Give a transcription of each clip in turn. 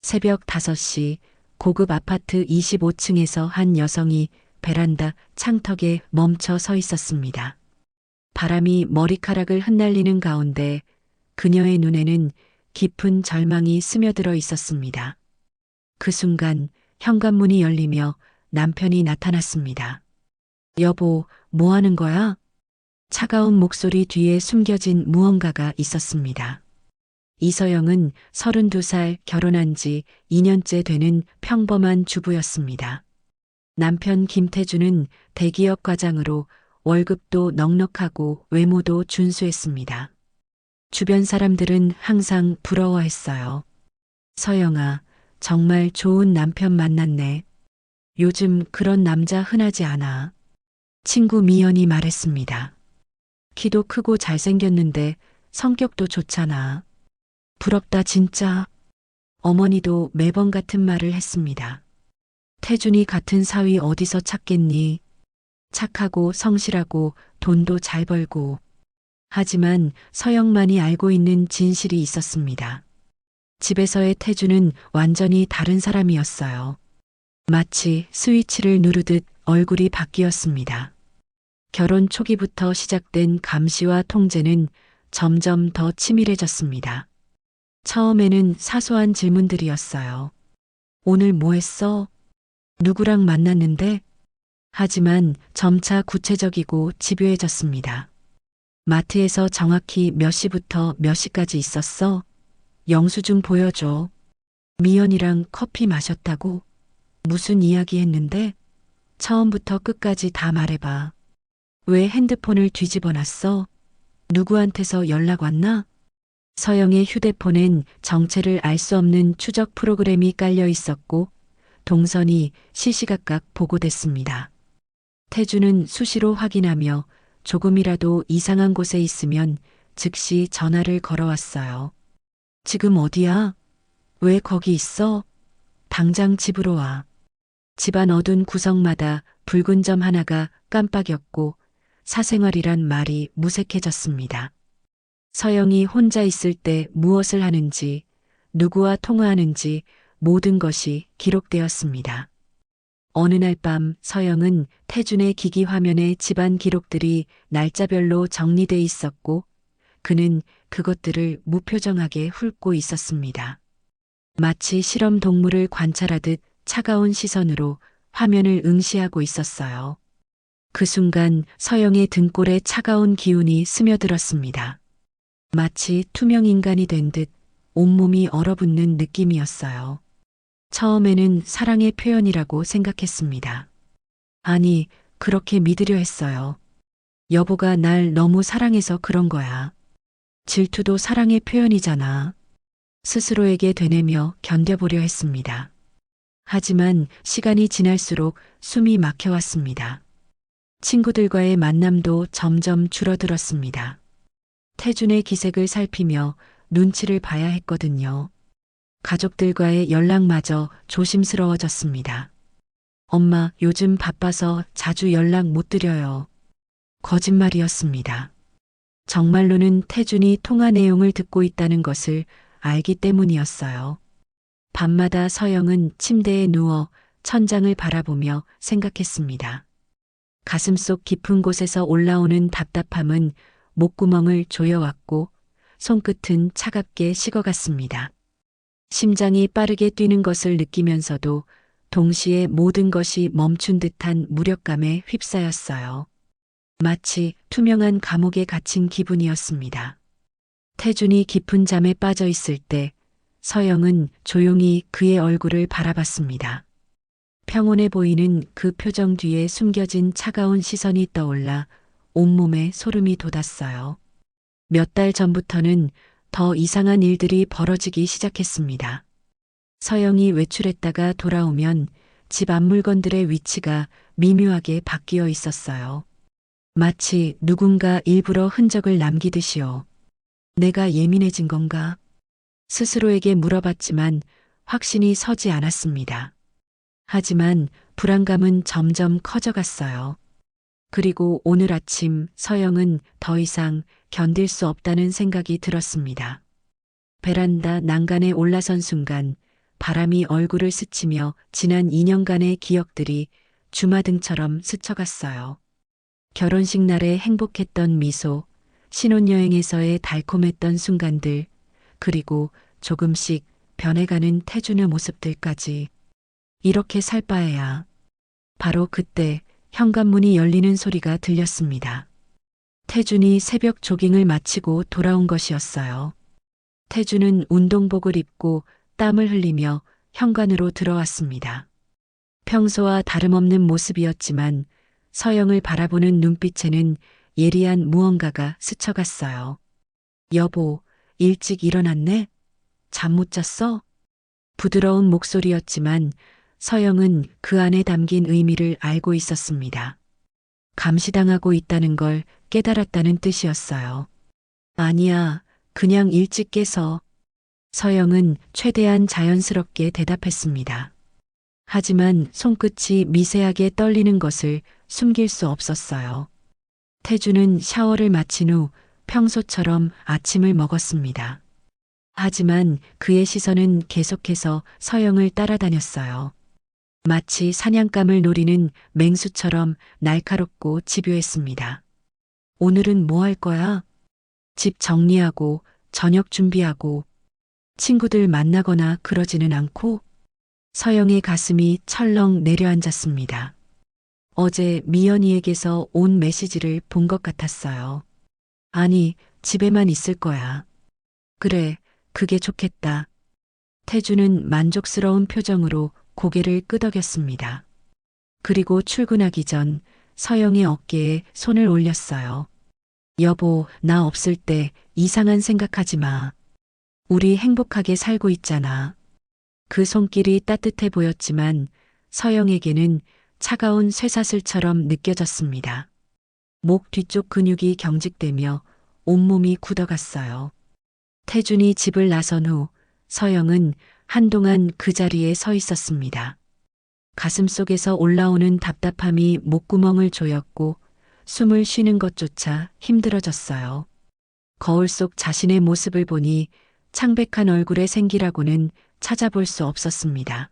새벽 5시 고급 아파트 25층에서 한 여성이 베란다 창턱에 멈춰 서 있었습니다. 바람이 머리카락을 흩날리는 가운데 그녀의 눈에는 깊은 절망이 스며들어 있었습니다. 그 순간 현관문이 열리며 남편이 나타났습니다. 여보, 뭐 하는 거야? 차가운 목소리 뒤에 숨겨진 무언가가 있었습니다. 이서영은 32살 결혼한 지 2년째 되는 평범한 주부였습니다. 남편 김태주는 대기업 과장으로 월급도 넉넉하고 외모도 준수했습니다. 주변 사람들은 항상 부러워했어요. 서영아, 정말 좋은 남편 만났네. 요즘 그런 남자 흔하지 않아. 친구 미연이 말했습니다. 키도 크고 잘생겼는데 성격도 좋잖아. 부럽다 진짜. 어머니도 매번 같은 말을 했습니다. 태준이 같은 사위 어디서 찾겠니? 착하고 성실하고 돈도 잘 벌고. 하지만 서영만이 알고 있는 진실이 있었습니다. 집에서의 태준은 완전히 다른 사람이었어요. 마치 스위치를 누르듯 얼굴이 바뀌었습니다. 결혼 초기부터 시작된 감시와 통제는 점점 더 치밀해졌습니다. 처음에는 사소한 질문들이었어요. 오늘 뭐 했어? 누구랑 만났는데? 하지만 점차 구체적이고 집요해졌습니다. 마트에서 정확히 몇 시부터 몇 시까지 있었어? 영수증 보여줘. 미연이랑 커피 마셨다고? 무슨 이야기 했는데? 처음부터 끝까지 다 말해봐. 왜 핸드폰을 뒤집어 놨어? 누구한테서 연락 왔나? 서영의 휴대폰엔 정체를 알 수 없는 추적 프로그램이 깔려 있었고 동선이 시시각각 보고됐습니다. 태주는 수시로 확인하며 조금이라도 이상한 곳에 있으면 즉시 전화를 걸어왔어요. 지금 어디야? 왜 거기 있어? 당장 집으로 와. 집안 어두운 구석마다 붉은 점 하나가 깜빡였고 사생활이란 말이 무색해졌습니다. 서영이 혼자 있을 때 무엇을 하는지, 누구와 통화하는지 모든 것이 기록되었습니다. 어느 날 밤 서영은 태준의 기기 화면에 집안 기록들이 날짜별로 정리돼 있었고 그는 그것들을 무표정하게 훑고 있었습니다. 마치 실험 동물을 관찰하듯 차가운 시선으로 화면을 응시하고 있었어요. 그 순간 서영의 등골에 차가운 기운이 스며들었습니다. 마치 투명 인간이 된 듯 온몸이 얼어붙는 느낌이었어요. 처음에는 사랑의 표현이라고 생각했습니다. 아니, 그렇게 믿으려 했어요. 여보가 날 너무 사랑해서 그런 거야. 질투도 사랑의 표현이잖아. 스스로에게 되뇌며 견뎌보려 했습니다. 하지만 시간이 지날수록 숨이 막혀왔습니다. 친구들과의 만남도 점점 줄어들었습니다. 태준의 기색을 살피며 눈치를 봐야 했거든요. 가족들과의 연락마저 조심스러워졌습니다. 엄마, 요즘 바빠서 자주 연락 못 드려요. 거짓말이었습니다. 정말로는 태준이 통화 내용을 듣고 있다는 것을 알기 때문이었어요. 밤마다 서영은 침대에 누워 천장을 바라보며 생각했습니다. 가슴속 깊은 곳에서 올라오는 답답함은 목구멍을 조여왔고 손끝은 차갑게 식어갔습니다. 심장이 빠르게 뛰는 것을 느끼면서도 동시에 모든 것이 멈춘 듯한 무력감에 휩싸였어요. 마치 투명한 감옥에 갇힌 기분이었습니다. 태준이 깊은 잠에 빠져 있을 때 서영은 조용히 그의 얼굴을 바라봤습니다. 평온해 보이는 그 표정 뒤에 숨겨진 차가운 시선이 떠올라 온몸에 소름이 돋았어요. 몇 달 전부터는 더 이상한 일들이 벌어지기 시작했습니다. 서영이 외출했다가 돌아오면 집 앞 물건들의 위치가 미묘하게 바뀌어 있었어요. 마치 누군가 일부러 흔적을 남기듯이요. 내가 예민해진 건가? 스스로에게 물어봤지만 확신이 서지 않았습니다. 하지만 불안감은 점점 커져갔어요. 그리고 오늘 아침 서영은 더 이상 견딜 수 없다는 생각이 들었습니다. 베란다 난간에 올라선 순간 바람이 얼굴을 스치며 지난 2년간의 기억들이 주마등처럼 스쳐갔어요. 결혼식 날에 행복했던 미소, 신혼여행에서의 달콤했던 순간들, 그리고 조금씩 변해가는 태준의 모습들까지. 이렇게 살 바에야. 바로 그때 현관문이 열리는 소리가 들렸습니다. 태준이 새벽 조깅을 마치고 돌아온 것이었어요. 태준은 운동복을 입고 땀을 흘리며 현관으로 들어왔습니다. 평소와 다름없는 모습이었지만 서영을 바라보는 눈빛에는 예리한 무언가가 스쳐갔어요. 여보, 일찍 일어났네? 잠 못 잤어? 부드러운 목소리였지만 서영은 그 안에 담긴 의미를 알고 있었습니다. 감시당하고 있다는 걸 깨달았다는 뜻이었어요. 아니야, 그냥 일찍 깨서. 서영은 최대한 자연스럽게 대답했습니다. 하지만 손끝이 미세하게 떨리는 것을 숨길 수 없었어요. 태주는 샤워를 마친 후 평소처럼 아침을 먹었습니다. 하지만 그의 시선은 계속해서 서영을 따라다녔어요. 마치 사냥감을 노리는 맹수처럼 날카롭고 집요했습니다. 오늘은 뭐 할 거야? 집 정리하고 저녁 준비하고 친구들 만나거나 그러지는 않고? 서영의 가슴이 철렁 내려앉았습니다. 어제 미연이에게서 온 메시지를 본 것 같았어요. 아니, 집에만 있을 거야. 그래, 그게 좋겠다. 태주는 만족스러운 표정으로 고개를 끄덕였습니다. 그리고 출근하기 전 서영의 어깨에 손을 올렸어요. 여보, 나 없을 때 이상한 생각하지 마. 우리 행복하게 살고 있잖아. 그 손길이 따뜻해 보였지만 서영에게는 차가운 쇠사슬처럼 느껴졌습니다. 목 뒤쪽 근육이 경직되며 온몸이 굳어갔어요. 태준이 집을 나선 후 서영은 한동안 그 자리에 서 있었습니다. 가슴속에서 올라오는 답답함이 목구멍을 조였고 숨을 쉬는 것조차 힘들어졌어요. 거울 속 자신의 모습을 보니 창백한 얼굴의 생기라고는 찾아볼 수 없었습니다.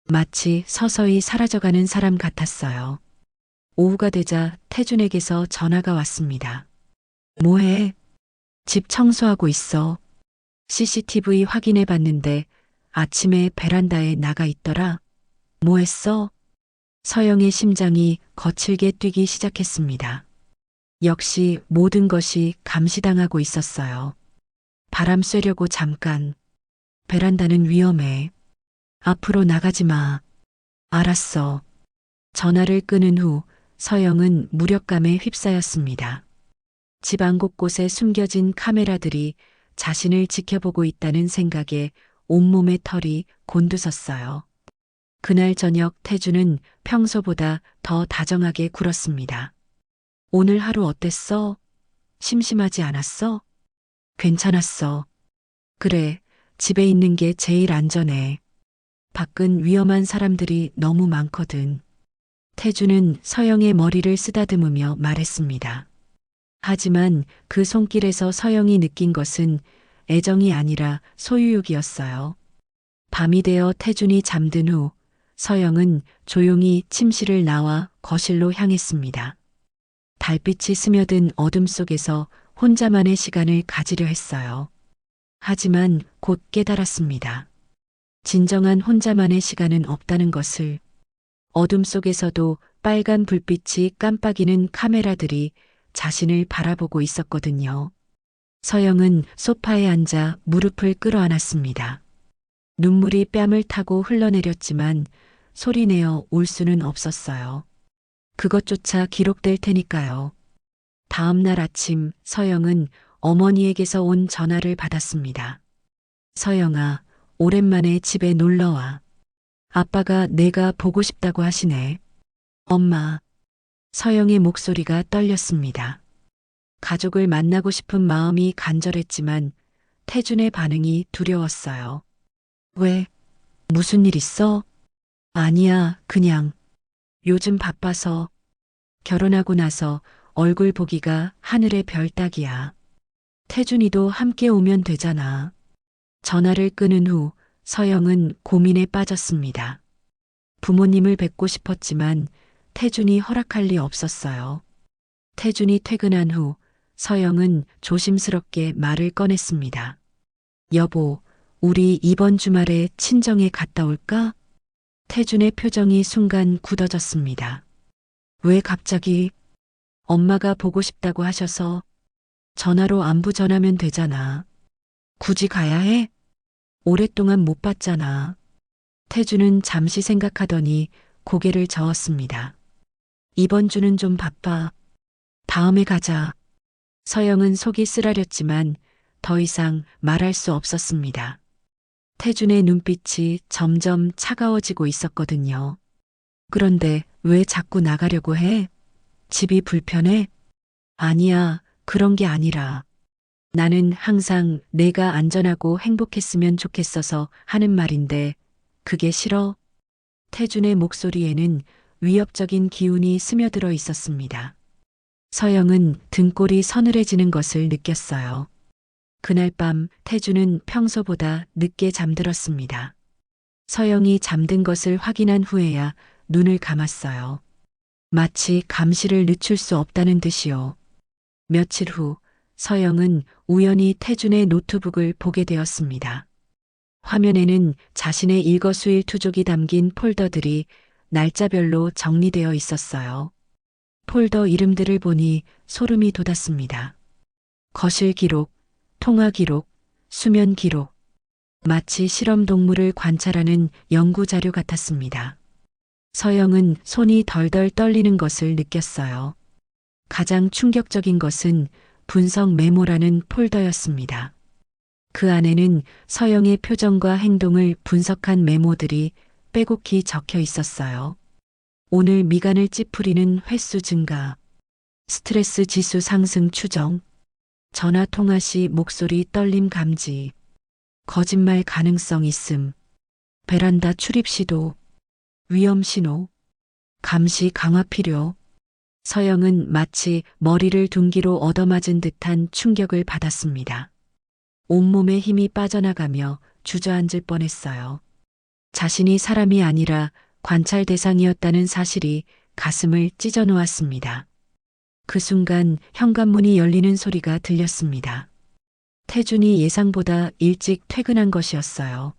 마치 서서히 사라져가는 사람 같았어요. 오후가 되자 태준에게서 전화가 왔습니다. 뭐해? 집 청소하고 있어. CCTV 확인해 봤는데 아침에 베란다에 나가 있더라. 뭐 했어? 서영의 심장이 거칠게 뛰기 시작했습니다. 역시 모든 것이 감시당하고 있었어요. 바람 쐬려고 잠깐. 베란다는 위험해. 앞으로 나가지 마. 알았어. 전화를 끊은 후 서영은 무력감에 휩싸였습니다. 집 안 곳곳에 숨겨진 카메라들이 자신을 지켜보고 있다는 생각에 온몸의 털이 곤두섰어요. 그날 저녁 태주는 평소보다 더 다정하게 굴었습니다. 오늘 하루 어땠어? 심심하지 않았어? 괜찮았어. 그래, 집에 있는 게 제일 안전해. 밖은 위험한 사람들이 너무 많거든. 태주는 서영의 머리를 쓰다듬으며 말했습니다. 하지만 그 손길에서 서영이 느낀 것은 애정이 아니라 소유욕이었어요. 밤이 되어 태준이 잠든 후 서영은 조용히 침실을 나와 거실로 향했습니다. 달빛이 스며든 어둠 속에서 혼자만의 시간을 가지려 했어요. 하지만 곧 깨달았습니다. 진정한 혼자만의 시간은 없다는 것을. 어둠 속에서도 빨간 불빛이 깜빡이는 카메라들이 자신을 바라보고 있었거든요. 서영은 소파에 앉아 무릎을 끌어안았습니다. 눈물이 뺨을 타고 흘러내렸지만 소리내어 울 수는 없었어요. 그것조차 기록될 테니까요. 다음 날 아침 서영은 어머니에게서 온 전화를 받았습니다. 서영아, 오랜만에 집에 놀러와. 아빠가 내가 보고 싶다고 하시네. 엄마. 서영의 목소리가 떨렸습니다. 가족을 만나고 싶은 마음이 간절했지만 태준의 반응이 두려웠어요. 왜? 무슨 일 있어? 아니야, 그냥. 요즘 바빠서. 결혼하고 나서 얼굴 보기가 하늘의 별 따기야. 태준이도 함께 오면 되잖아. 전화를 끊은 후 서영은 고민에 빠졌습니다. 부모님을 뵙고 싶었지만 태준이 허락할 리 없었어요. 태준이 퇴근한 후 서영은 조심스럽게 말을 꺼냈습니다. 여보, 우리 이번 주말에 친정에 갔다 올까? 태준의 표정이 순간 굳어졌습니다. 왜 갑자기? 엄마가 보고 싶다고 하셔서. 전화로 안부 전하면 되잖아. 굳이 가야 해? 오랫동안 못 봤잖아. 태준은 잠시 생각하더니 고개를 저었습니다. 이번 주는 좀 바빠. 다음에 가자. 서영은 속이 쓰라렸지만 더 이상 말할 수 없었습니다. 태준의 눈빛이 점점 차가워지고 있었거든요. 그런데 왜 자꾸 나가려고 해? 집이 불편해? 아니야, 그런 게 아니라. 나는 항상 내가 안전하고 행복했으면 좋겠어서 하는 말인데, 그게 싫어? 태준의 목소리에는 위협적인 기운이 스며들어 있었습니다. 서영은 등골이 서늘해지는 것을 느꼈어요. 그날 밤 태준은 평소보다 늦게 잠들었습니다. 서영이 잠든 것을 확인한 후에야 눈을 감았어요. 마치 감시를 늦출 수 없다는 듯이요. 며칠 후 서영은 우연히 태준의 노트북을 보게 되었습니다. 화면에는 자신의 일거수일투족이 담긴 폴더들이 날짜별로 정리되어 있었어요. 폴더 이름들을 보니 소름이 돋았습니다. 거실 기록, 통화 기록, 수면 기록. 마치 실험 동물을 관찰하는 연구 자료 같았습니다. 서영은 손이 덜덜 떨리는 것을 느꼈어요. 가장 충격적인 것은 분석 메모라는 폴더였습니다. 그 안에는 서영의 표정과 행동을 분석한 메모들이 빼곡히 적혀 있었어요. 오늘 미간을 찌푸리는 횟수 증가, 스트레스 지수 상승 추정, 전화 통화 시 목소리 떨림 감지, 거짓말 가능성 있음, 베란다 출입 시도, 위험 신호, 감시 강화 필요. 서영은 마치 머리를 둔기로 얻어맞은 듯한 충격을 받았습니다. 온몸에 힘이 빠져나가며 주저앉을 뻔했어요. 자신이 사람이 아니라 관찰 대상이었다는 사실이 가슴을 찢어 놓았습니다. 그 순간 현관문이 열리는 소리가 들렸습니다. 태준이 예상보다 일찍 퇴근한 것이었어요.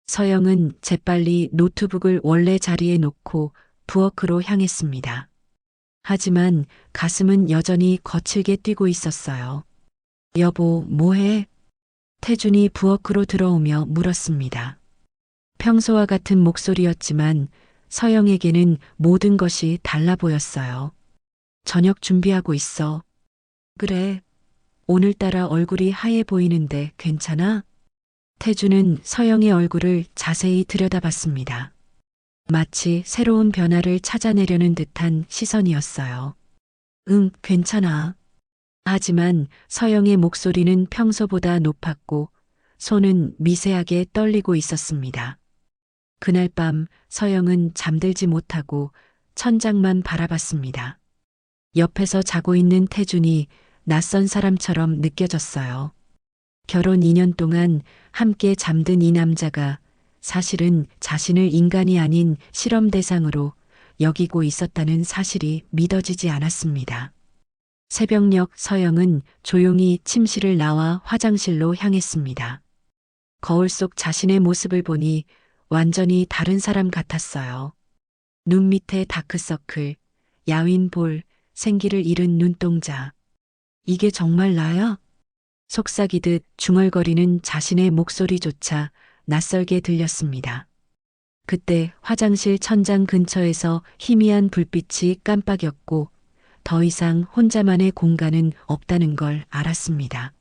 서영은 재빨리 노트북을 원래 자리에 놓고 부엌으로 향했습니다. 하지만 가슴은 여전히 거칠게 뛰고 있었어요. 여보, 뭐해? 태준이 부엌으로 들어오며 물었습니다. 평소와 같은 목소리였지만 서영에게는 모든 것이 달라 보였어요. 저녁 준비하고 있어. 그래. 오늘따라 얼굴이 하얘 보이는데 괜찮아? 태준은 서영의 얼굴을 자세히 들여다봤습니다. 마치 새로운 변화를 찾아내려는 듯한 시선이었어요. 응, 괜찮아. 하지만 서영의 목소리는 평소보다 높았고 손은 미세하게 떨리고 있었습니다. 그날 밤 서영은 잠들지 못하고 천장만 바라봤습니다. 옆에서 자고 있는 태준이 낯선 사람처럼 느껴졌어요. 결혼 2년 동안 함께 잠든 이 남자가 사실은 자신을 인간이 아닌 실험 대상으로 여기고 있었다는 사실이 믿어지지 않았습니다. 새벽녘 서영은 조용히 침실을 나와 화장실로 향했습니다. 거울 속 자신의 모습을 보니 완전히 다른 사람 같았어요. 눈 밑에 다크서클, 야윈 볼, 생기를 잃은 눈동자. 이게 정말 나야? 속삭이듯 중얼거리는 자신의 목소리조차 낯설게 들렸습니다. 그때 화장실 천장 근처에서 희미한 불빛이 깜빡였고 더 이상 혼자만의 공간은 없다는 걸 알았습니다.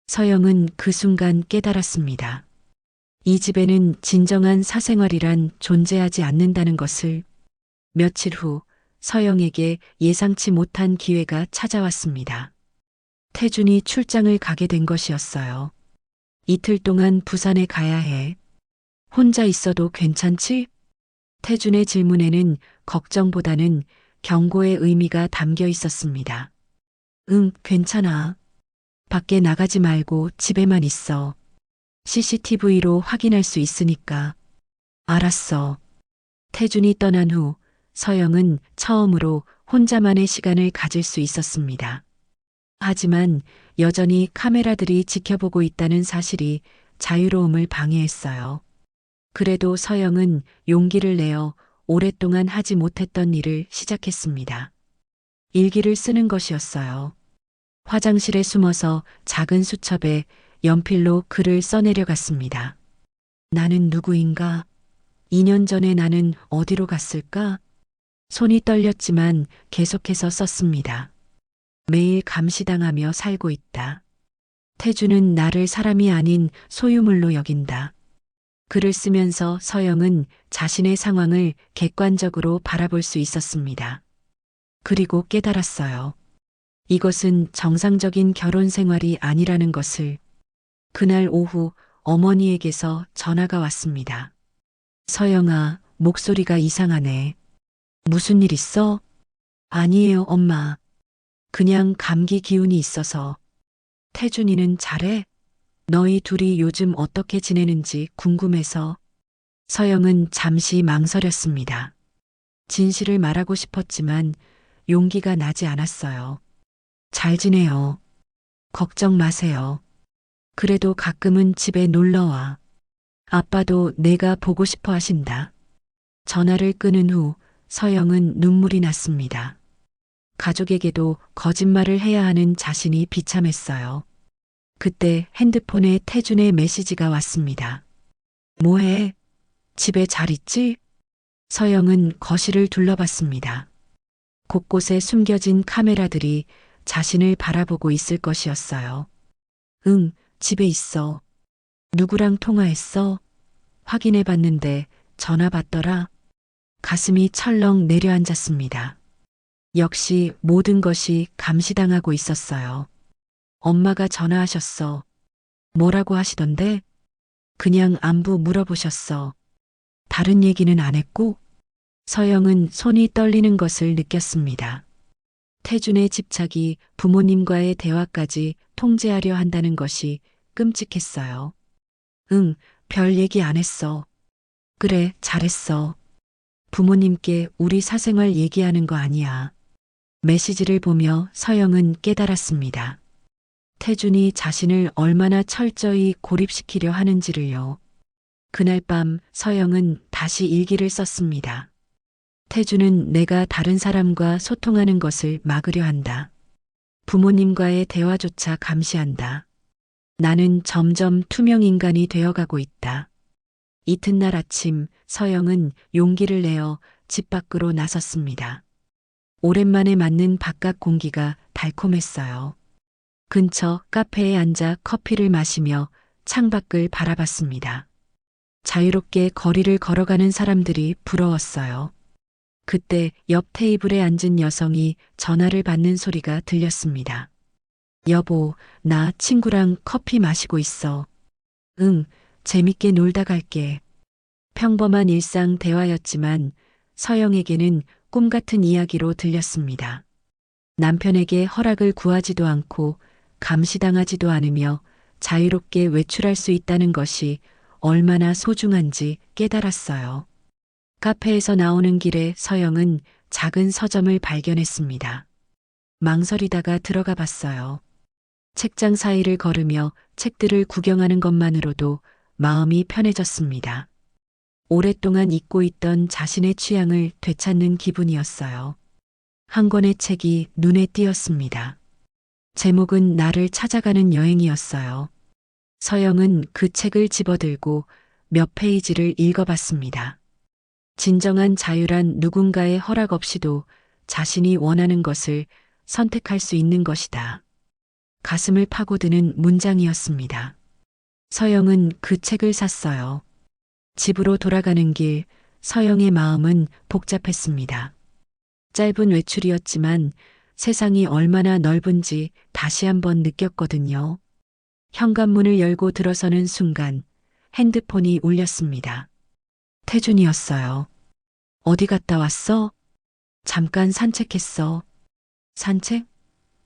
서영은 그 순간 깨달았습니다. 이 집에는 진정한 사생활이란 존재하지 않는다는 것을. 며칠 후 서영에게 예상치 못한 기회가 찾아왔습니다. 태준이 출장을 가게 된 것이었어요. 이틀 동안 부산에 가야 해. 혼자 있어도 괜찮지? 태준의 질문에는 걱정보다는 경고의 의미가 담겨 있었습니다. 응, 괜찮아. 밖에 나가지 말고 집에만 있어. CCTV로 확인할 수 있으니까. 알았어. 태준이 떠난 후 서영은 처음으로 혼자만의 시간을 가질 수 있었습니다. 하지만 여전히 카메라들이 지켜보고 있다는 사실이 자유로움을 방해했어요. 그래도 서영은 용기를 내어 오랫동안 하지 못했던 일을 시작했습니다. 일기를 쓰는 것이었어요. 화장실에 숨어서 작은 수첩에 연필로 글을 써내려갔습니다. 나는 누구인가? 2년 전에 나는 어디로 갔을까? 손이 떨렸지만 계속해서 썼습니다. 매일 감시당하며 살고 있다. 태주는 나를 사람이 아닌 소유물로 여긴다. 글을 쓰면서 서영은 자신의 상황을 객관적으로 바라볼 수 있었습니다. 그리고 깨달았어요. 이것은 정상적인 결혼 생활이 아니라는 것을. 그날 오후 어머니에게서 전화가 왔습니다. 서영아, 목소리가 이상하네. 무슨 일 있어? 아니에요, 엄마. 그냥 감기 기운이 있어서. 태준이는 잘해? 너희 둘이 요즘 어떻게 지내는지 궁금해서. 서영은 잠시 망설였습니다. 진실을 말하고 싶었지만 용기가 나지 않았어요. 잘 지내요. 걱정 마세요. 그래도 가끔은 집에 놀러와. 아빠도 내가 보고 싶어 하신다. 전화를 끊은 후 서영은 눈물이 났습니다. 가족에게도 거짓말을 해야 하는 자신이 비참했어요. 그때 핸드폰에 태준의 메시지가 왔습니다. 뭐해? 집에 잘 있지? 서영은 거실을 둘러봤습니다. 곳곳에 숨겨진 카메라들이 자신을 바라보고 있을 것이었어요. 응, 집에 있어. 누구랑 통화했어? 확인해 봤는데 전화 받더라. 가슴이 철렁 내려앉았습니다. 역시 모든 것이 감시당하고 있었어요. 엄마가 전화하셨어. 뭐라고 하시던데? 그냥 안부 물어보셨어. 다른 얘기는 안 했고? 서영은 손이 떨리는 것을 느꼈습니다. 태준의 집착이 부모님과의 대화까지 통제하려 한다는 것이 끔찍했어요. 응, 별 얘기 안 했어. 그래, 잘했어. 부모님께 우리 사생활 얘기하는 거 아니야. 메시지를 보며 서영은 깨달았습니다. 태준이 자신을 얼마나 철저히 고립시키려 하는지를요. 그날 밤 서영은 다시 일기를 썼습니다. 태준은 내가 다른 사람과 소통하는 것을 막으려 한다. 부모님과의 대화조차 감시한다. 나는 점점 투명 인간이 되어가고 있다. 이튿날 아침 서영은 용기를 내어 집 밖으로 나섰습니다. 오랜만에 맞는 바깥 공기가 달콤했어요. 근처 카페에 앉아 커피를 마시며 창밖을 바라봤습니다. 자유롭게 거리를 걸어가는 사람들이 부러웠어요. 그때 옆 테이블에 앉은 여성이 전화를 받는 소리가 들렸습니다. 여보, 나 친구랑 커피 마시고 있어. 응, 재밌게 놀다 갈게. 평범한 일상 대화였지만 서영에게는 꿈 같은 이야기로 들렸습니다. 남편에게 허락을 구하지도 않고 감시당하지도 않으며 자유롭게 외출할 수 있다는 것이 얼마나 소중한지 깨달았어요. 카페에서 나오는 길에 서영은 작은 서점을 발견했습니다. 망설이다가 들어가 봤어요. 책장 사이를 걸으며 책들을 구경하는 것만으로도 마음이 편해졌습니다. 오랫동안 잊고 있던 자신의 취향을 되찾는 기분이었어요. 한 권의 책이 눈에 띄었습니다. 제목은 나를 찾아가는 여행이었어요. 서영은 그 책을 집어들고 몇 페이지를 읽어봤습니다. 진정한 자유란 누군가의 허락 없이도 자신이 원하는 것을 선택할 수 있는 것이다. 가슴을 파고드는 문장이었습니다. 서영은 그 책을 샀어요. 집으로 돌아가는 길, 서영의 마음은 복잡했습니다. 짧은 외출이었지만 세상이 얼마나 넓은지 다시 한번 느꼈거든요. 현관문을 열고 들어서는 순간 핸드폰이 울렸습니다. 태준이었어요. 어디 갔다 왔어? 잠깐 산책했어. 산책?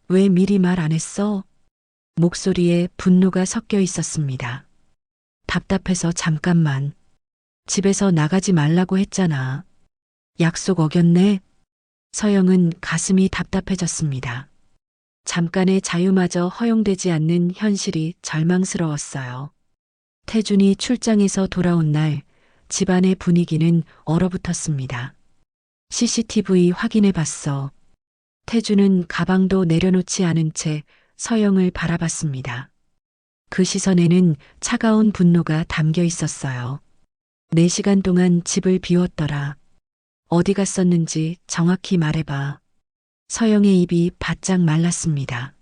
왜 미리 말 안 했어? 목소리에 분노가 섞여 있었습니다. 답답해서 잠깐만. 집에서 나가지 말라고 했잖아. 약속 어겼네. 서영은 가슴이 답답해졌습니다. 잠깐의 자유마저 허용되지 않는 현실이 절망스러웠어요. 태준이 출장에서 돌아온 날 집안의 분위기는 얼어붙었습니다. CCTV 확인해 봤어. 태준은 가방도 내려놓지 않은 채 서영을 바라봤습니다. 그 시선에는 차가운 분노가 담겨 있었어요. 4시간 동안 집을 비웠더라. 어디 갔었는지 정확히 말해봐. 서영의 입이 바짝 말랐습니다.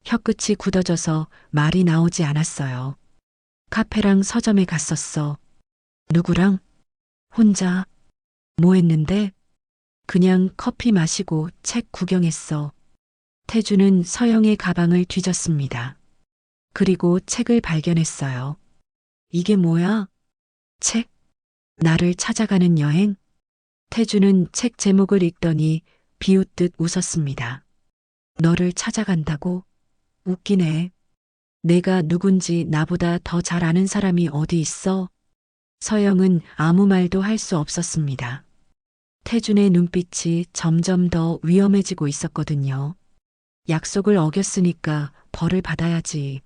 혀끝이 굳어져서 말이 나오지 않았어요. 카페랑 서점에 갔었어. 누구랑? 혼자. 뭐 했는데? 그냥 커피 마시고 책 구경했어. 태주는 서영의 가방을 뒤졌습니다. 그리고 책을 발견했어요. 이게 뭐야? 책? 나를 찾아가는 여행? 태주는 책 제목을 읽더니 비웃듯 웃었습니다. 너를 찾아간다고? 웃기네. 내가 누군지 나보다 더 잘 아는 사람이 어디 있어? 서영은 아무 말도 할 수 없었습니다. 태준의 눈빛이 점점 더 위험해지고 있었거든요. 약속을 어겼으니까 벌을 받아야지.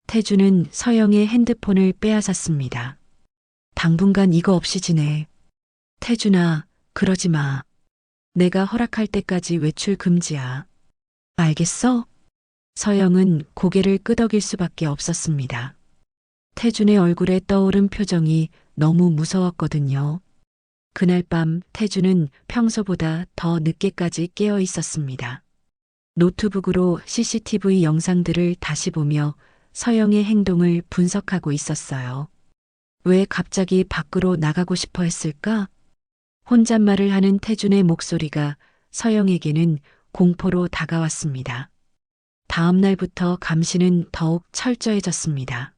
태준은 서영의 핸드폰을 빼앗았습니다. 당분간 이거 없이 지내. 태준아, 그러지 마. 내가 허락할 때까지 외출 금지야. 알겠어? 서영은 고개를 끄덕일 수밖에 없었습니다. 태준의 얼굴에 떠오른 표정이 너무 무서웠거든요. 그날 밤 태준은 평소보다 더 늦게까지 깨어 있었습니다. 노트북으로 CCTV 영상들을 다시 보며 서영의 행동을 분석하고 있었어요. 왜 갑자기 밖으로 나가고 싶어 했을까? 혼잣말을 하는 태준의 목소리가 서영에게는 공포로 다가왔습니다. 다음 날부터 감시는 더욱 철저해졌습니다.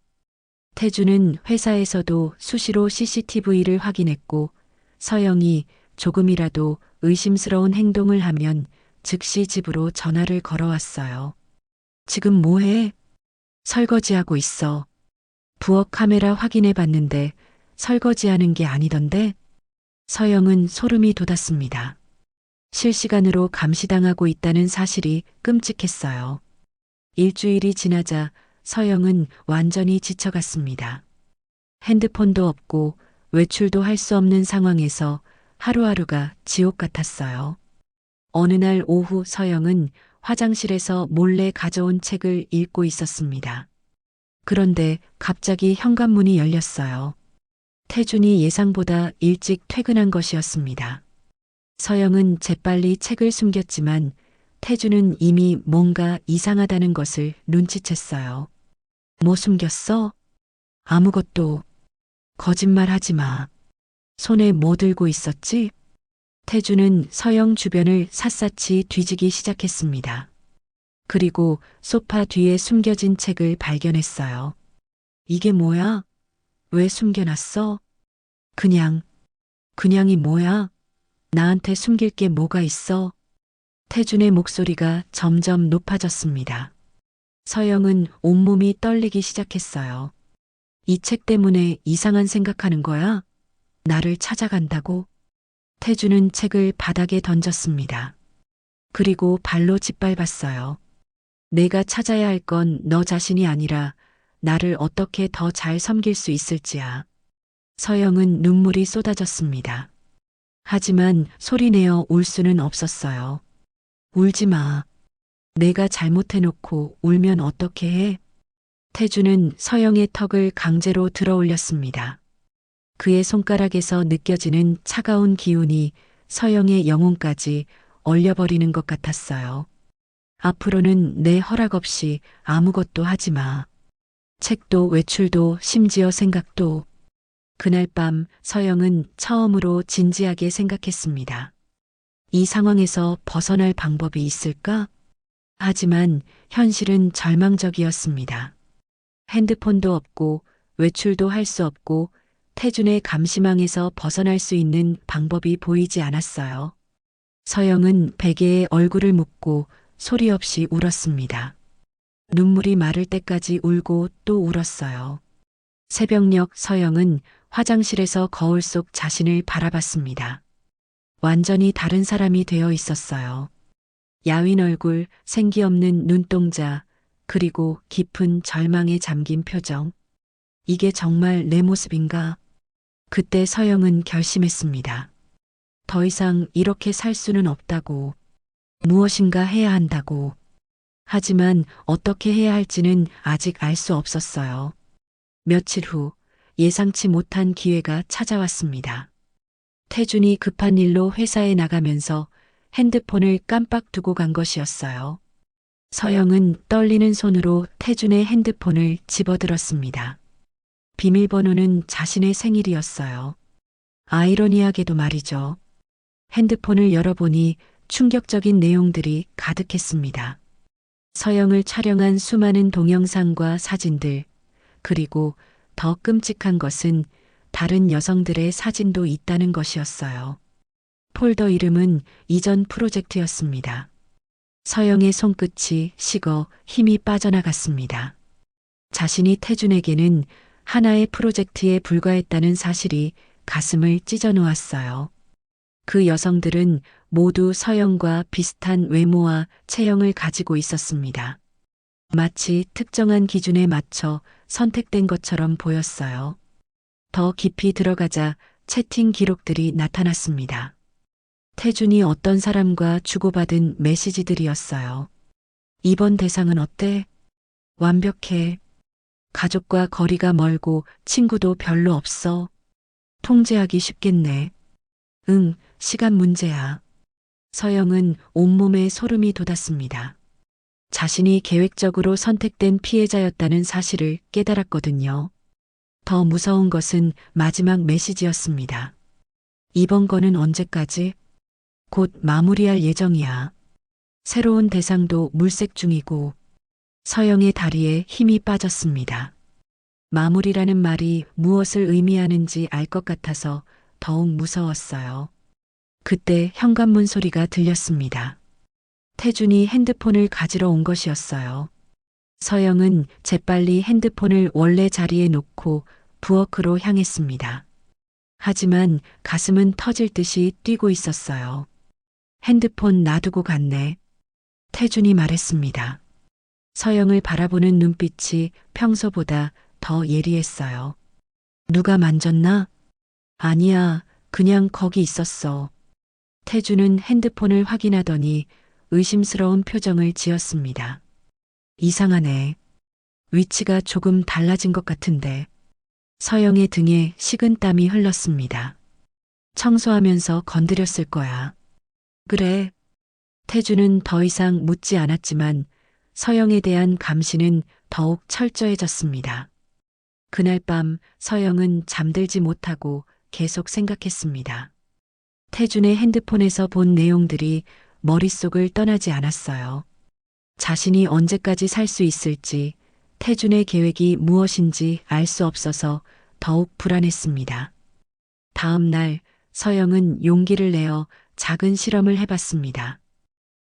태준은 회사에서도 수시로 CCTV를 확인했고 서영이 조금이라도 의심스러운 행동을 하면 즉시 집으로 전화를 걸어왔어요. 지금 뭐해? 설거지하고 있어. 부엌 카메라 확인해 봤는데 설거지하는 게 아니던데? 서영은 소름이 돋았습니다. 실시간으로 감시당하고 있다는 사실이 끔찍했어요. 일주일이 지나자 서영은 완전히 지쳐갔습니다. 핸드폰도 없고 외출도 할 수 없는 상황에서 하루하루가 지옥 같았어요. 어느 날 오후 서영은 화장실에서 몰래 가져온 책을 읽고 있었습니다. 그런데 갑자기 현관문이 열렸어요. 태준이 예상보다 일찍 퇴근한 것이었습니다. 서영은 재빨리 책을 숨겼지만 태준은 이미 뭔가 이상하다는 것을 눈치챘어요. 뭐 숨겼어? 아무것도. 거짓말하지 마. 손에 뭐 들고 있었지? 태준은 서영 주변을 샅샅이 뒤지기 시작했습니다. 그리고 소파 뒤에 숨겨진 책을 발견했어요. 이게 뭐야? 왜 숨겨놨어? 그냥이 뭐야? 나한테 숨길 게 뭐가 있어? 태준의 목소리가 점점 높아졌습니다. 서영은 온몸이 떨리기 시작했어요. 이 책 때문에 이상한 생각하는 거야? 나를 찾아간다고? 태준은 책을 바닥에 던졌습니다. 그리고 발로 짓밟았어요. 내가 찾아야 할 건 너 자신이 아니라 나를 어떻게 더 잘 섬길 수 있을지야. 서영은 눈물이 쏟아졌습니다. 하지만 소리내어 울 수는 없었어요. 울지 마. 내가 잘못해놓고 울면 어떻게 해? 태준은 서영의 턱을 강제로 들어 올렸습니다. 그의 손가락에서 느껴지는 차가운 기운이 서영의 영혼까지 얼려버리는 것 같았어요. 앞으로는 내 허락 없이 아무것도 하지 마. 책도 외출도 심지어 생각도. 그날 밤 서영은 처음으로 진지하게 생각했습니다. 이 상황에서 벗어날 방법이 있을까? 하지만 현실은 절망적이었습니다. 핸드폰도 없고 외출도 할 수 없고 태준의 감시망에서 벗어날 수 있는 방법이 보이지 않았어요. 서영은 베개에 얼굴을 묻고 소리 없이 울었습니다. 눈물이 마를 때까지 울고 또 울었어요. 새벽녘 서영은 화장실에서 거울 속 자신을 바라봤습니다. 완전히 다른 사람이 되어 있었어요. 야윈 얼굴, 생기 없는 눈동자, 그리고 깊은 절망에 잠긴 표정. 이게 정말 내 모습인가? 그때 서영은 결심했습니다. 더 이상 이렇게 살 수는 없다고. 무엇인가 해야 한다고. 하지만 어떻게 해야 할지는 아직 알 수 없었어요. 며칠 후 예상치 못한 기회가 찾아왔습니다. 태준이 급한 일로 회사에 나가면서 핸드폰을 깜빡 두고 간 것이었어요. 서영은 떨리는 손으로 태준의 핸드폰을 집어들었습니다. 비밀번호는 자신의 생일이었어요. 아이러니하게도 말이죠. 핸드폰을 열어보니 충격적인 내용들이 가득했습니다. 서영을 촬영한 수많은 동영상과 사진들, 그리고 더 끔찍한 것은 다른 여성들의 사진도 있다는 것이었어요. 폴더 이름은 이전 프로젝트였습니다. 서영의 손끝이 식어 힘이 빠져나갔습니다. 자신이 태준에게는 하나의 프로젝트에 불과했다는 사실이 가슴을 찢어 놓았어요. 그 여성들은 모두 서영과 비슷한 외모와 체형을 가지고 있었습니다. 마치 특정한 기준에 맞춰 선택된 것처럼 보였어요. 더 깊이 들어가자 채팅 기록들이 나타났습니다. 태준이 어떤 사람과 주고받은 메시지들이었어요. 이번 대상은 어때? 완벽해. 가족과 거리가 멀고 친구도 별로 없어. 통제하기 쉽겠네. 응, 시간 문제야. 서영은 온몸에 소름이 돋았습니다. 자신이 계획적으로 선택된 피해자였다는 사실을 깨달았거든요. 더 무서운 것은 마지막 메시지였습니다. 이번 건은 언제까지? 곧 마무리할 예정이야. 새로운 대상도 물색 중이고. 서영의 다리에 힘이 빠졌습니다. 마무리라는 말이 무엇을 의미하는지 알 것 같아서 더욱 무서웠어요. 그때 현관문 소리가 들렸습니다. 태준이 핸드폰을 가지러 온 것이었어요. 서영은 재빨리 핸드폰을 원래 자리에 놓고 부엌으로 향했습니다. 하지만 가슴은 터질 듯이 뛰고 있었어요. 핸드폰 놔두고 갔네. 태준이 말했습니다. 서영을 바라보는 눈빛이 평소보다 더 예리했어요. 누가 만졌나? 아니야, 그냥 거기 있었어. 태준은 핸드폰을 확인하더니 의심스러운 표정을 지었습니다. 이상하네. 위치가 조금 달라진 것 같은데. 서영의 등에 식은땀이 흘렀습니다. 청소하면서 건드렸을 거야. 그래. 태준은 더 이상 묻지 않았지만 서영에 대한 감시는 더욱 철저해졌습니다. 그날 밤 서영은 잠들지 못하고 계속 생각했습니다. 태준의 핸드폰에서 본 내용들이 머릿속을 떠나지 않았어요. 자신이 언제까지 살 수 있을지, 태준의 계획이 무엇인지 알 수 없어서 더욱 불안했습니다. 다음 날 서영은 용기를 내어 작은 실험을 해봤습니다.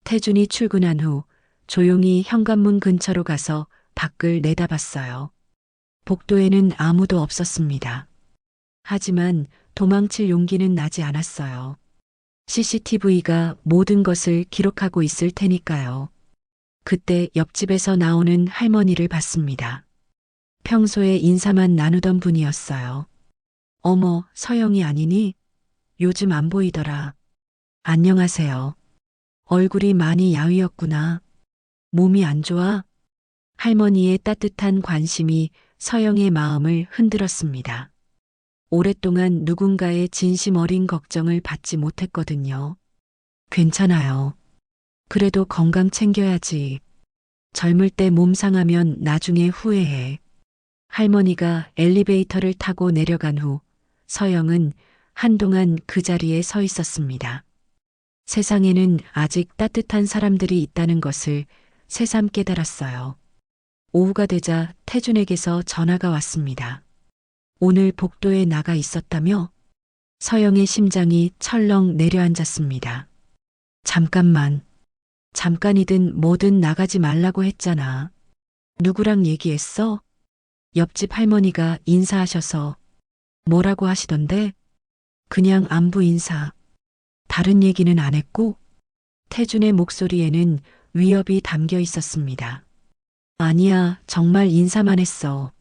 태준이 출근한 후 조용히 현관문 근처로 가서 밖을 내다봤어요. 복도에는 아무도 없었습니다. 하지만 도망칠 용기는 나지 않았어요. CCTV가 모든 것을 기록하고 있을 테니까요. 그때 옆집에서 나오는 할머니를 봤습니다. 평소에 인사만 나누던 분이었어요. 어머, 서영이 아니니? 요즘 안 보이더라. 안녕하세요. 얼굴이 많이 야위었구나. 몸이 안 좋아? 할머니의 따뜻한 관심이 서영의 마음을 흔들었습니다. 오랫동안 누군가의 진심 어린 걱정을 받지 못했거든요. 괜찮아요. 그래도 건강 챙겨야지. 젊을 때 몸 상하면 나중에 후회해. 할머니가 엘리베이터를 타고 내려간 후 서영은 한동안 그 자리에 서 있었습니다. 세상에는 아직 따뜻한 사람들이 있다는 것을 새삼 깨달았어요. 오후가 되자 태준에게서 전화가 왔습니다. 오늘 복도에 나가 있었다며? 서영의 심장이 철렁 내려앉았습니다. 잠깐만. 잠깐이든 뭐든 나가지 말라고 했잖아. 누구랑 얘기했어? 옆집 할머니가 인사하셔서 뭐라고 하시던데? 그냥 안부 인사. 다른 얘기는 안 했고? 태준의 목소리에는 위협이 담겨 있었습니다. 아니야, 정말 인사만 했어.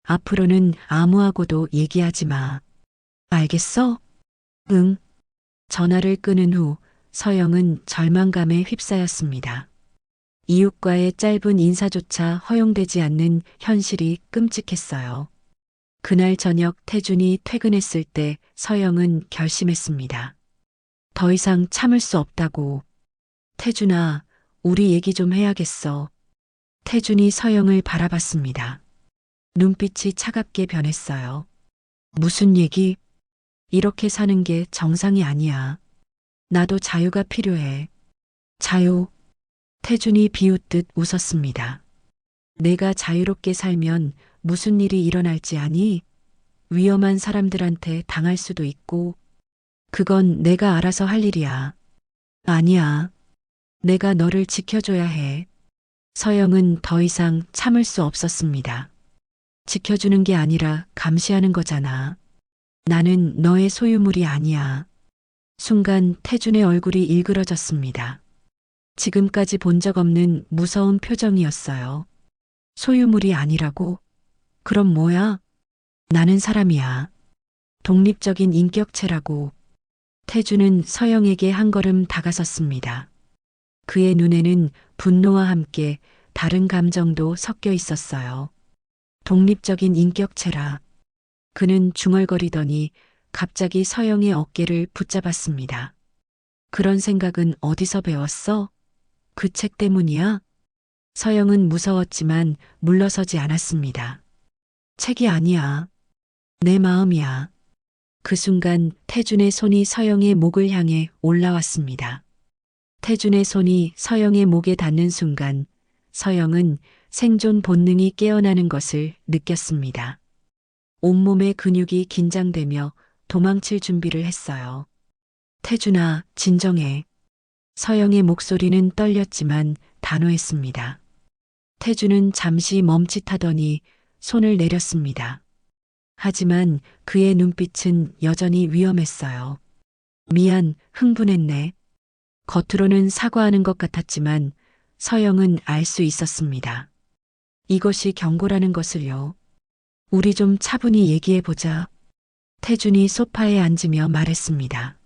앞으로는 아무하고도 얘기하지 마. 알겠어? 응. 전화를 끊은 후 서영은 절망감에 휩싸였습니다. 이웃과의 짧은 인사조차 허용되지 않는 현실이 끔찍했어요. 그날 저녁 태준이 퇴근했을 때 서영은 결심했습니다. 더 이상 참을 수 없다고. 태준아, 우리 얘기 좀 해야겠어. 태준이 서영을 바라봤습니다. 눈빛이 차갑게 변했어요. 무슨 얘기? 이렇게 사는 게 정상이 아니야. 나도 자유가 필요해. 자유. 태준이 비웃듯 웃었습니다. 내가 자유롭게 살면 무슨 일이 일어날지 아니? 위험한 사람들한테 당할 수도 있고, 그건 내가 알아서 할 일이야. 아니야. 내가 너를 지켜줘야 해. 서영은 더 이상 참을 수 없었습니다. 지켜주는 게 아니라 감시하는 거잖아. 나는 너의 소유물이 아니야. 순간 태준의 얼굴이 일그러졌습니다. 지금까지 본 적 없는 무서운 표정이었어요. 소유물이 아니라고? 그럼 뭐야? 나는 사람이야. 독립적인 인격체라고. 태준은 서영에게 한 걸음 다가섰습니다. 그의 눈에는 분노와 함께 다른 감정도 섞여 있었어요. 독립적인 인격체라. 그는 중얼거리더니 갑자기 서영의 어깨를 붙잡았습니다. 그런 생각은 어디서 배웠어? 그 책 때문이야? 서영은 무서웠지만 물러서지 않았습니다. 책이 아니야. 내 마음이야. 그 순간 태준의 손이 서영의 목을 향해 올라왔습니다. 태준의 손이 서영의 목에 닿는 순간 서영은 생존 본능이 깨어나는 것을 느꼈습니다. 온몸의 근육이 긴장되며 도망칠 준비를 했어요. 태준아, 진정해. 서영의 목소리는 떨렸지만 단호했습니다. 태준은 잠시 멈칫하더니 손을 내렸습니다. 하지만 그의 눈빛은 여전히 위험했어요. 미안, 흥분했네. 겉으로는 사과하는 것 같았지만 서영은 알 수 있었습니다. 이것이 경고라는 것을요. 우리 좀 차분히 얘기해보자. 태준이 소파에 앉으며 말했습니다.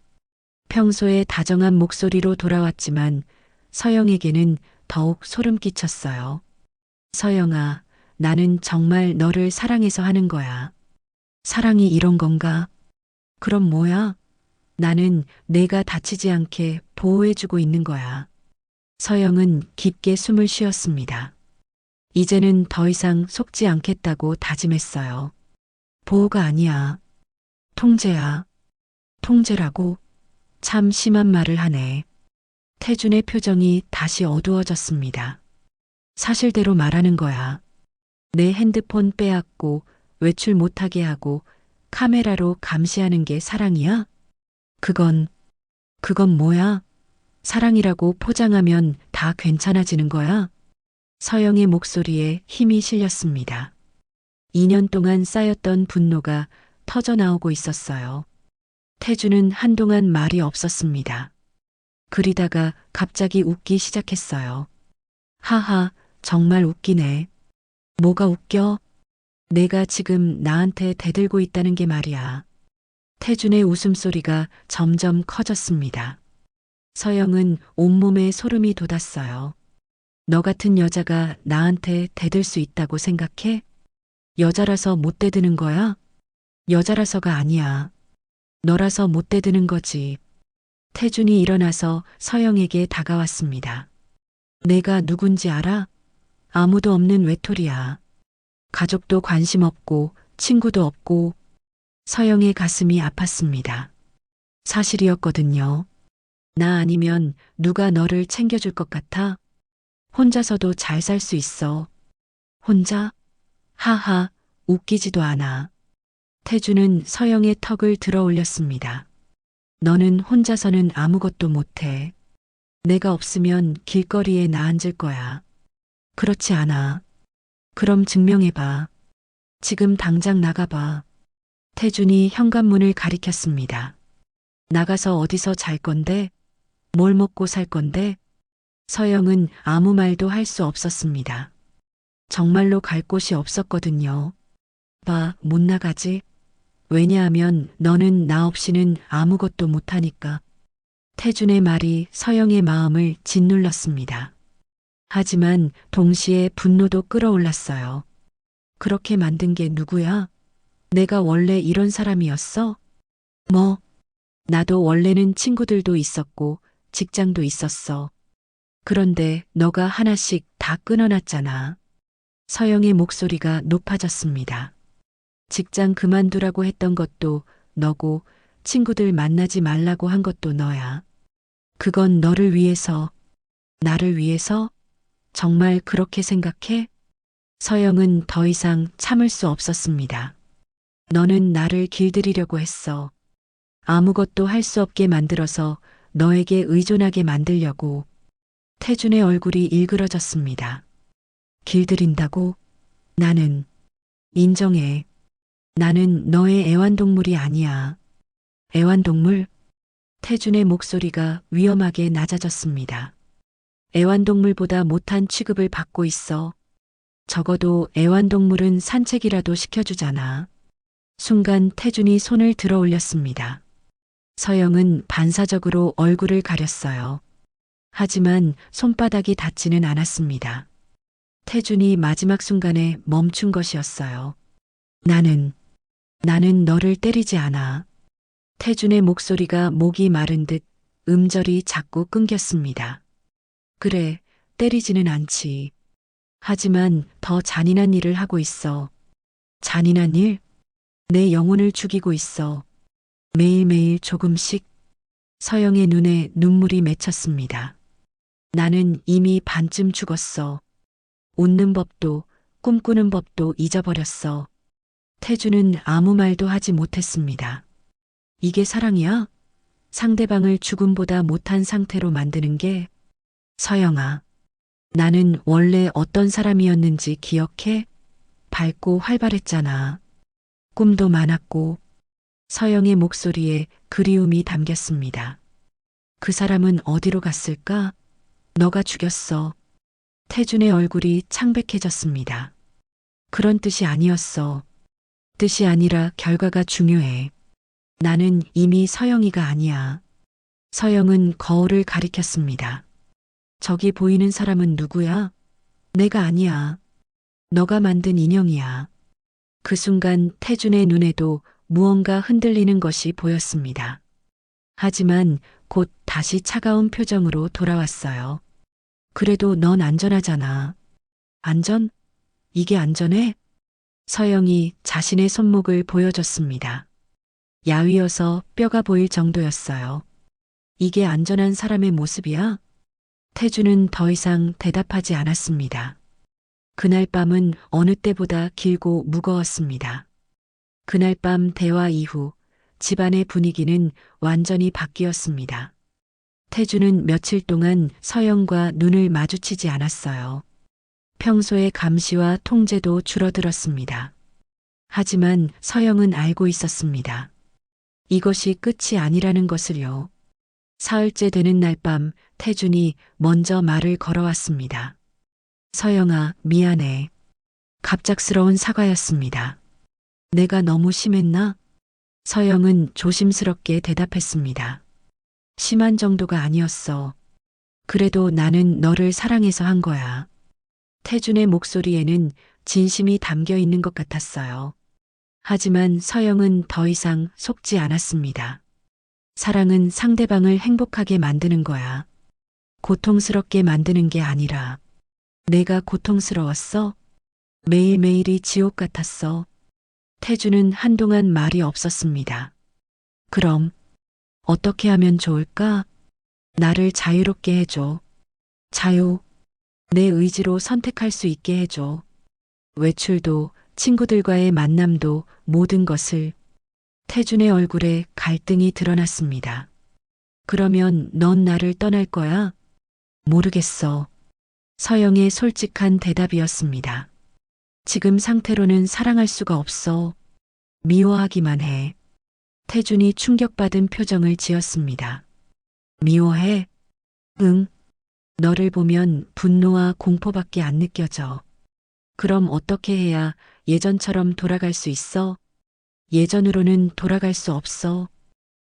평소에 다정한 목소리로 돌아왔지만 서영에게는 더욱 소름 끼쳤어요. 서영아, 나는 정말 너를 사랑해서 하는 거야. 사랑이 이런 건가? 그럼 뭐야? 나는 내가 다치지 않게 보호해주고 있는 거야. 서영은 깊게 숨을 쉬었습니다. 이제는 더 이상 속지 않겠다고 다짐했어요. 보호가 아니야. 통제야. 통제라고? 참 심한 말을 하네. 태준의 표정이 다시 어두워졌습니다. 사실대로 말하는 거야. 내 핸드폰 빼앗고 외출 못하게 하고 카메라로 감시하는 게 사랑이야? 그건 뭐야? 사랑이라고 포장하면 다 괜찮아지는 거야? 서영의 목소리에 힘이 실렸습니다. 2년 동안 쌓였던 분노가 터져나오고 있었어요. 태주는 한동안 말이 없었습니다. 그리다가 갑자기 웃기 시작했어요. 하하, 정말 웃기네. 뭐가 웃겨? 내가 지금 나한테 대들고 있다는 게 말이야. 태준의 웃음소리가 점점 커졌습니다. 서영은 온몸에 소름이 돋았어요. 너 같은 여자가 나한테 대들 수 있다고 생각해? 여자라서 못 대드는 거야? 여자라서가 아니야. 너라서 못 대드는 거지. 태준이 일어나서 서영에게 다가왔습니다. 내가 누군지 알아? 아무도 없는 외톨이야. 가족도 관심 없고 친구도 없고. 서영의 가슴이 아팠습니다. 사실이었거든요. 나 아니면 누가 너를 챙겨줄 것 같아? 혼자서도 잘 살 수 있어. 혼자? 하하, 웃기지도 않아. 태주는 서영의 턱을 들어 올렸습니다. 너는 혼자서는 아무것도 못해. 내가 없으면 길거리에 나앉을 거야. 그렇지 않아. 그럼 증명해봐. 지금 당장 나가봐. 태준이 현관문을 가리켰습니다. 나가서 어디서 잘 건데? 뭘 먹고 살 건데? 서영은 아무 말도 할 수 없었습니다. 정말로 갈 곳이 없었거든요. 못 나가지? 왜냐하면 너는 나 없이는 아무것도 못하니까. 태준의 말이 서영의 마음을 짓눌렀습니다. 하지만 동시에 분노도 끌어올랐어요. 그렇게 만든 게 누구야? 내가 원래 이런 사람이었어? 뭐, 나도 원래는 친구들도 있었고 직장도 있었어. 그런데 너가 하나씩 다 끊어놨잖아. 서영의 목소리가 높아졌습니다. 직장 그만두라고 했던 것도 너고 친구들 만나지 말라고 한 것도 너야. 그건 너를 위해서, 나를 위해서? 정말 그렇게 생각해? 서영은 더 이상 참을 수 없었습니다. 너는 나를 길들이려고 했어. 아무것도 할 수 없게 만들어서 너에게 의존하게 만들려고. 태준의 얼굴이 일그러졌습니다. 길들인다고? 나는 인정해. 나는 너의 애완동물이 아니야. 애완동물? 태준의 목소리가 위험하게 낮아졌습니다. 애완동물보다 못한 취급을 받고 있어. 적어도 애완동물은 산책이라도 시켜주잖아. 순간 태준이 손을 들어 올렸습니다. 서영은 반사적으로 얼굴을 가렸어요. 하지만 손바닥이 닿지는 않았습니다. 태준이 마지막 순간에 멈춘 것이었어요. 나는 너를 때리지 않아. 태준의 목소리가 목이 마른 듯 음절이 자꾸 끊겼습니다. 그래, 때리지는 않지. 하지만 더 잔인한 일을 하고 있어. 잔인한 일? 내 영혼을 죽이고 있어. 매일매일 조금씩. 서영의 눈에 눈물이 맺혔습니다. 나는 이미 반쯤 죽었어. 웃는 법도 꿈꾸는 법도 잊어버렸어. 태주는 아무 말도 하지 못했습니다. 이게 사랑이야? 상대방을 죽음보다 못한 상태로 만드는 게? 서영아, 나는 원래 어떤 사람이었는지 기억해? 밝고 활발했잖아. 꿈도 많았고. 서영의 목소리에 그리움이 담겼습니다. 그 사람은 어디로 갔을까? 너가 죽였어. 태준의 얼굴이 창백해졌습니다. 그런 뜻이 아니었어. 뜻이 아니라 결과가 중요해. 나는 이미 서영이가 아니야. 서영은 거울을 가리켰습니다. 저기 보이는 사람은 누구야? 내가 아니야. 너가 만든 인형이야. 그 순간 태준의 눈에도 무언가 흔들리는 것이 보였습니다. 하지만 곧 다시 차가운 표정으로 돌아왔어요. 그래도 넌 안전하잖아. 안전? 이게 안전해? 서영이 자신의 손목을 보여줬습니다. 야위어서 뼈가 보일 정도였어요. 이게 안전한 사람의 모습이야? 태주는 더 이상 대답하지 않았습니다. 그날 밤은 어느 때보다 길고 무거웠습니다. 그날 밤 대화 이후 집안의 분위기는 완전히 바뀌었습니다. 태주는 며칠 동안 서영과 눈을 마주치지 않았어요. 평소의 감시와 통제도 줄어들었습니다. 하지만 서영은 알고 있었습니다. 이것이 끝이 아니라는 것을요. 사흘째 되는 날 밤 태준이 먼저 말을 걸어왔습니다. 서영아, 미안해. 갑작스러운 사과였습니다. 내가 너무 심했나? 서영은 조심스럽게 대답했습니다. 심한 정도가 아니었어. 그래도 나는 너를 사랑해서 한 거야. 태준의 목소리에는 진심이 담겨 있는 것 같았어요. 하지만 서영은 더 이상 속지 않았습니다. 사랑은 상대방을 행복하게 만드는 거야. 고통스럽게 만드는 게 아니라. 내가 고통스러웠어? 매일매일이 지옥 같았어. 태주는 한동안 말이 없었습니다. 그럼 어떻게 하면 좋을까? 나를 자유롭게 해줘. 자유. 내 의지로 선택할 수 있게 해줘. 외출도 친구들과의 만남도 모든 것을. 태준의 얼굴에 갈등이 드러났습니다. 그러면 넌 나를 떠날 거야? 모르겠어. 서영의 솔직한 대답이었습니다. 지금 상태로는 사랑할 수가 없어. 미워하기만 해. 태준이 충격받은 표정을 지었습니다. 미워해? 응. 너를 보면 분노와 공포밖에 안 느껴져. 그럼 어떻게 해야 예전처럼 돌아갈 수 있어? 예전으로는 돌아갈 수 없어.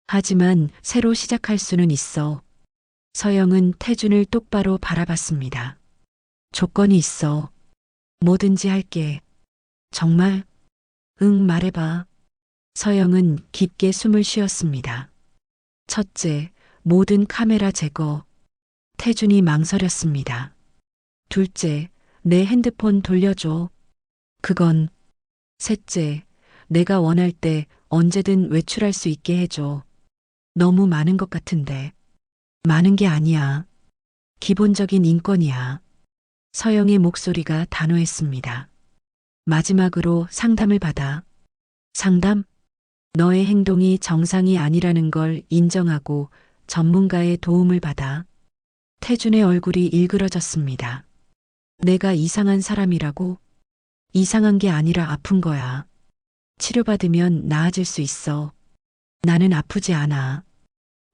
하지만 새로 시작할 수는 있어. 서영은 태준을 똑바로 바라봤습니다. 조건이 있어. 뭐든지 할게. 정말? 응, 말해봐. 서영은 깊게 숨을 쉬었습니다. 첫째, 모든 카메라 제거. 태준이 망설였습니다. 둘째, 내 핸드폰 돌려줘. 그건. 셋째, 내가 원할 때 언제든 외출할 수 있게 해줘. 너무 많은 것 같은데. 많은 게 아니야. 기본적인 인권이야. 서영의 목소리가 단호했습니다. 마지막으로 상담을 받아. 상담? 너의 행동이 정상이 아니라는 걸 인정하고 전문가의 도움을 받아. 태준의 얼굴이 일그러졌습니다. 내가 이상한 사람이라고? 이상한 게 아니라 아픈 거야. 치료받으면 나아질 수 있어. 나는 아프지 않아.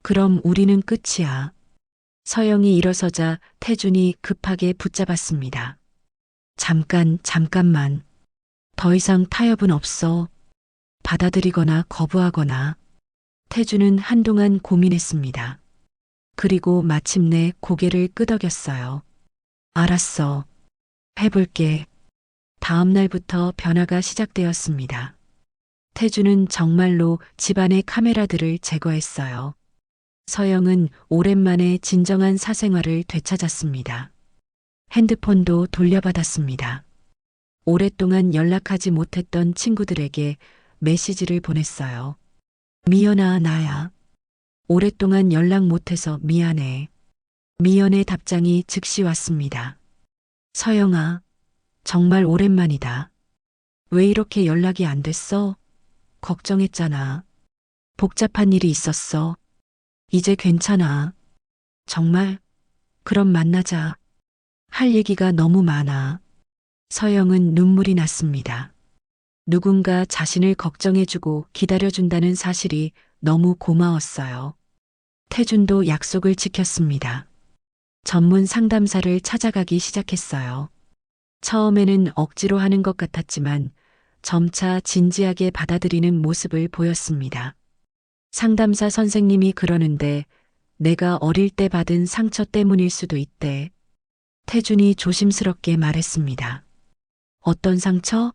그럼 우리는 끝이야. 서영이 일어서자 태준이 급하게 붙잡았습니다. 잠깐만. 더 이상 타협은 없어. 받아들이거나 거부하거나. 태준은 한동안 고민했습니다. 그리고 마침내 고개를 끄덕였어요. 알았어. 해볼게. 다음 날부터 변화가 시작되었습니다. 태준은 정말로 집안의 카메라들을 제거했어요. 서영은 오랜만에 진정한 사생활을 되찾았습니다. 핸드폰도 돌려받았습니다. 오랫동안 연락하지 못했던 친구들에게 메시지를 보냈어요. 미연아, 나야. 오랫동안 연락 못해서 미안해. 미연의 답장이 즉시 왔습니다. 서영아, 정말 오랜만이다. 왜 이렇게 연락이 안 됐어? 걱정했잖아. 복잡한 일이 있었어. 이제 괜찮아. 정말? 그럼 만나자. 할 얘기가 너무 많아. 서영은 눈물이 났습니다. 누군가 자신을 걱정해주고 기다려준다는 사실이 너무 고마웠어요. 태준도 약속을 지켰습니다. 전문 상담사를 찾아가기 시작했어요. 처음에는 억지로 하는 것 같았지만 점차 진지하게 받아들이는 모습을 보였습니다. 상담사 선생님이 그러는데 내가 어릴 때 받은 상처 때문일 수도 있대. 태준이 조심스럽게 말했습니다. 어떤 상처?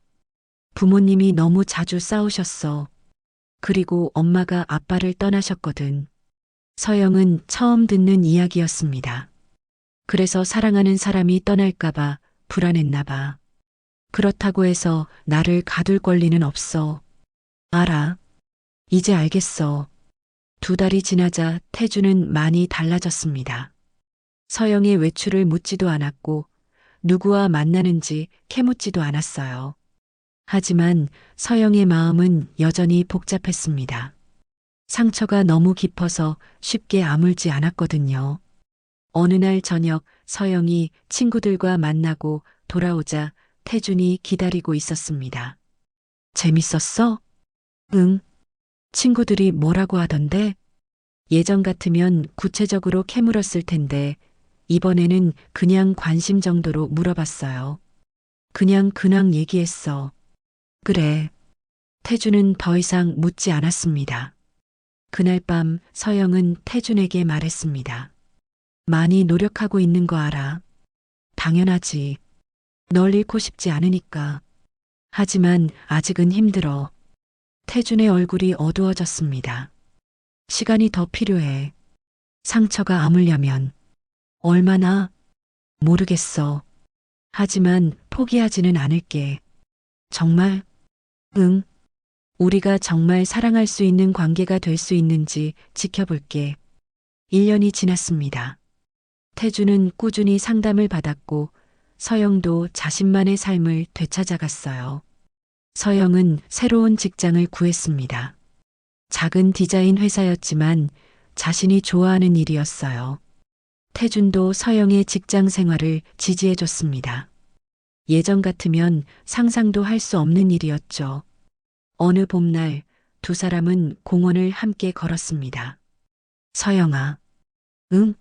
부모님이 너무 자주 싸우셨어. 그리고 엄마가 아빠를 떠나셨거든. 서영은 처음 듣는 이야기였습니다. 그래서 사랑하는 사람이 떠날까봐 불안했나봐. 그렇다고 해서 나를 가둘 권리는 없어. 알아. 이제 알겠어. 2달이 지나자 태준은 많이 달라졌습니다. 서영의 외출을 묻지도 않았고 누구와 만나는지 캐묻지도 않았어요. 하지만 서영의 마음은 여전히 복잡했습니다. 상처가 너무 깊어서 쉽게 아물지 않았거든요. 어느 날 저녁 서영이 친구들과 만나고 돌아오자 태준이 기다리고 있었습니다. 재밌었어? 응. 친구들이 뭐라고 하던데? 예전 같으면 구체적으로 캐물었을 텐데 이번에는 그냥 관심 정도로 물어봤어요. 그냥 근황 얘기했어. 그래. 태준은 더 이상 묻지 않았습니다. 그날 밤 서영은 태준에게 말했습니다. 많이 노력하고 있는 거 알아. 당연하지. 널 잃고 싶지 않으니까. 하지만 아직은 힘들어. 태준의 얼굴이 어두워졌습니다. 시간이 더 필요해. 상처가 아물려면. 얼마나? 모르겠어. 하지만 포기하지는 않을게. 정말? 응. 우리가 정말 사랑할 수 있는 관계가 될 수 있는지 지켜볼게. 1년이 지났습니다. 태준은 꾸준히 상담을 받았고 서영도 자신만의 삶을 되찾아갔어요. 서영은 새로운 직장을 구했습니다. 작은 디자인 회사였지만 자신이 좋아하는 일이었어요. 태준도 서영의 직장 생활을 지지해줬습니다. 예전 같으면 상상도 할 수 없는 일이었죠. 어느 봄날 두 사람은 공원을 함께 걸었습니다. 서영아, 응,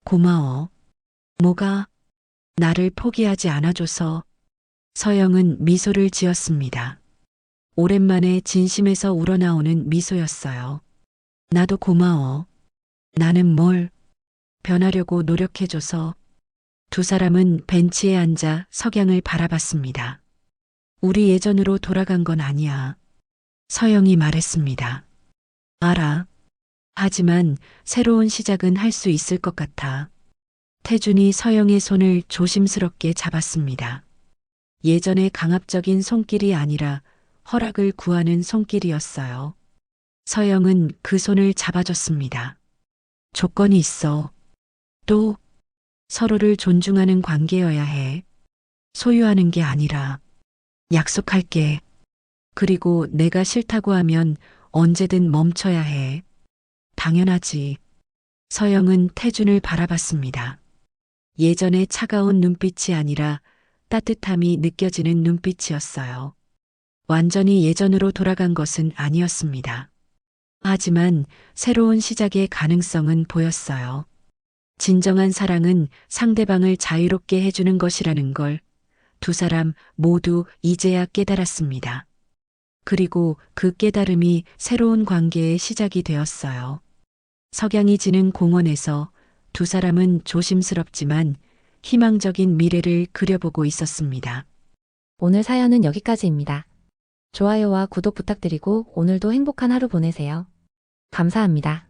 고마워. 뭐가? 나를 포기하지 않아줘서. 서영은 미소를 지었습니다. 오랜만에 진심에서 우러나오는 미소였어요. 나도 고마워. 나는 뭘 변하려고 노력해줘서. 두 사람은 벤치에 앉아 석양을 바라봤습니다. 우리 예전으로 돌아간 건 아니야. 서영이 말했습니다. 알아. 하지만 새로운 시작은 할 수 있을 것 같아. 태준이 서영의 손을 조심스럽게 잡았습니다. 예전의 강압적인 손길이 아니라 허락을 구하는 손길이었어요. 서영은 그 손을 잡아줬습니다. 조건이 있어. 또 서로를 존중하는 관계여야 해. 소유하는 게 아니라. 약속할게. 그리고 내가 싫다고 하면 언제든 멈춰야 해. 당연하지. 서영은 태준을 바라봤습니다. 예전의 차가운 눈빛이 아니라 따뜻함이 느껴지는 눈빛이었어요. 완전히 예전으로 돌아간 것은 아니었습니다. 하지만 새로운 시작의 가능성은 보였어요. 진정한 사랑은 상대방을 자유롭게 해주는 것이라는 걸 두 사람 모두 이제야 깨달았습니다. 그리고 그 깨달음이 새로운 관계의 시작이 되었어요. 석양이 지는 공원에서 두 사람은 조심스럽지만 희망적인 미래를 그려보고 있었습니다. 오늘 사연은 여기까지입니다. 좋아요와 구독 부탁드리고 오늘도 행복한 하루 보내세요. 감사합니다.